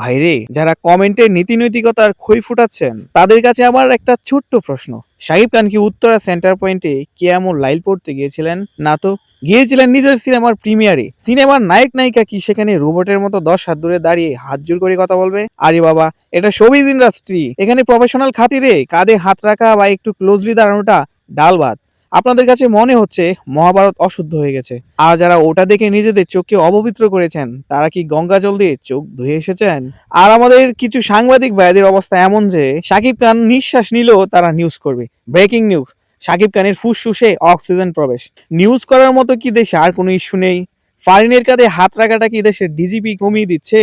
ভাইরে, যারা কমেন্টে নীতি নৈতিকতার খই ফুটাচ্ছেন তাদের কাছে আমার একটা ছোট্ট প্রশ্ন। শাকিব খান কি উত্তরা সেন্টার পয়েন্টে কেয়ামুর লাইল পড়তে গিয়েছিলেন? না তো। গিয়েছিলেন নিজের সিনেমার প্রিমিয়ারে। সিনেমার নায়ক নায়িকা কি সেখানে রোবটের মতো 10 হাত দূরে দাঁড়িয়ে হাত জোর করে কথা বলবে? আরে বাবা, এটা শোবিজ ইন্ডাস্ট্রি। এখানে প্রফেশনাল খাতিরে কাঁধে হাত রাখা বা একটু ক্লোজলি দাঁড়ানোটা ডাল ভাত। আপনাদের কাছে মনে হচ্ছে মহাভারত অশুদ্ধ হয়ে গেছে। আর যারা ওটা দেখে নিজেদের চোখকে অপবিত্র করেছেন তারা কি গঙ্গা জল দিয়ে চোখ ধুয়ে এসেছেন? আর আমাদের কিছু সাংবাদিক ভাইদের অবস্থা এমন যে শাকিব খান নিঃশ্বাস নিলেও তারা নিউজ করবে। ব্রেকিং নিউজ, শাকিব খানের ফুসফুসে অক্সিজেন প্রবেশ। নিউজ করার মতো কি দেশে আর কোনো ইস্যু নেই? ফারিনের কাঁধে হাত রাখাটা কি দেশের ডিজিপি কমিয়ে দিচ্ছে?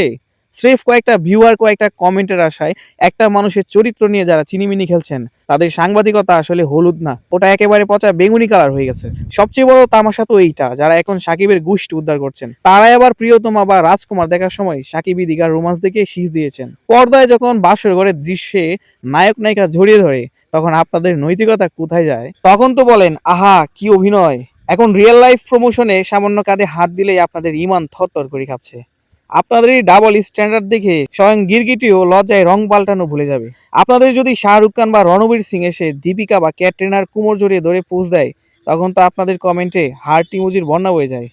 স্রেফ কয়েকটা ভিউয়ার, কয়েকটা কমেন্টের আশায় একটা মানুষের চরিত্র নিয়ে যারা চিনিমিনি খেলছেন তাদের সাংবাদিকতা আসলে হলুদ না, ওটা একেবারে পচা বেগুনি কালার হয়ে গেছে। সবচেয়ে বড় তামাশা তো এইটা, যারা এখন সাকিবের গোষ্ঠী উদ্ধার করছেন তারাই আবার প্রিয়তমা বা রাজকুমার দেখার সময় সাকিবি দিঘার রোমান্স দেখে শীষ দিয়েছেন। পর্দায় যখন বাসর ঘরের দৃশ্যে নায়ক নায়িকা জড়িয়ে ধরে তখন আপনাদের নৈতিকতা কোথায় যায়? তখন তো বলেন আহা কি অভিনয়। এখন রিয়েল লাইফ প্রমোশনে সামান্য কাঁধে হাত দিলেই আপনাদের ইমান থরথর করে কাঁপছে। আপনাদের এই ডাবল স্ট্যান্ডার্ড দেখে স্বয়ং গিরগিটিও লজ্জায় রং পাল্টানো ভুলে যাবে। আপনাদের যদি শাহরুখ খান বা রণবীর সিং এসে দীপিকা বা ক্যাটরিনার কুমোর জড়িয়ে ধরে পোজ দেয় তখন তো আপনাদের কমেন্টে হার্ট ইমোজির বন্যা বয়ে যায়।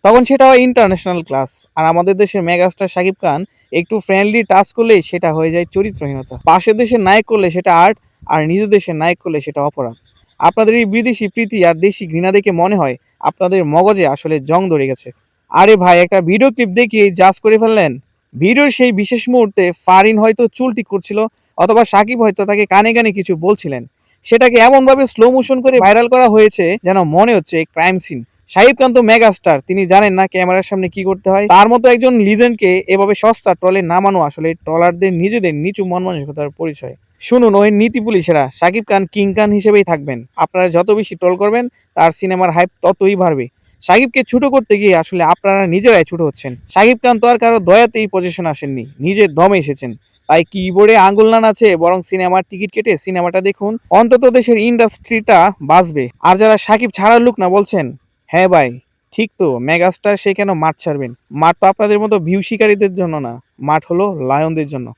তখন সেটা হয় ইন্টারন্যাশনাল ক্লাস। আর আমাদের দেশের মেগাস্টার শাকিব খান একটু ফ্রেন্ডলি টাচ করলেই সেটা হয়ে যায় চরিত্রহীনতা। পাশের দেশের নায়ক করলে সেটা আর্ট, আর নিজের দেশের নায়ক করলে সেটা অপরাধ। আপনাদের এই বিদেশি প্রীতি আর দেশি ঘৃণা দেখে মনে হয় আপনাদের মগজে আসলে জং ধরে গেছে। আরে ভাই, একটা ভিডিও ক্লিপ দেখিয়ে জাজ করে ফেললেন? ভিডিওর সেই বিশেষ মুহূর্তে ফারিন হয়তো চুল ঠিক করছিল, অথবা সাকিব হয়তো তাকে কানে কানে কিছু বলছিলেন। সেটাকে এমনভাবে স্লো মোশন করে ভাইরাল করা হয়েছে যেন মনে হচ্ছে ক্রাইম সিন। শাহিদ খান তো মেগাস্টার, তিনি জানেন না ক্যামেরার সামনে কি করতে হয়? তার মতো একজন লিজেন্ডকে এভাবে সস্তা ট্রলে নামানো আসলে ট্রলারদের নিজেদের নিচু মন মানসিকতার পরিচয়। শুনুন, ওই নীতি পুলিশেরা শাকিব খান কিং খান হিসেবেই থাকবেন। আপনারা যত বেশি ট্রল করবেন তার সিনেমার হাইপ ততই বাড়বে। সাকিবকে ছোট করতে গিয়ে আসলে আপনারা নিজেরাই ছোট হচ্ছেন। সাকিব খান তো আর কারো দয়াতেই পজিশন আসেননি, নিজের দমে এসেছেন। তাই কিবোর্ডে আঙুল না আছে, বরং সিনেমার টিকিট কেটে সিনেমাটা দেখুন, অন্তত দেশের ইন্ডাস্ট্রিটা বাঁচবে। আর যারা সাকিব ছাড়ার লোক না বলছেন, হ্যাঁ ভাই, ঠিক তো, মেগাস্টার সে কেন মাঠ ছাড়বেন? মাঠ তো আপনাদের মতো ভিউ শিকারীদের জন্য না, মাঠ হলো লায়নদের জন্য।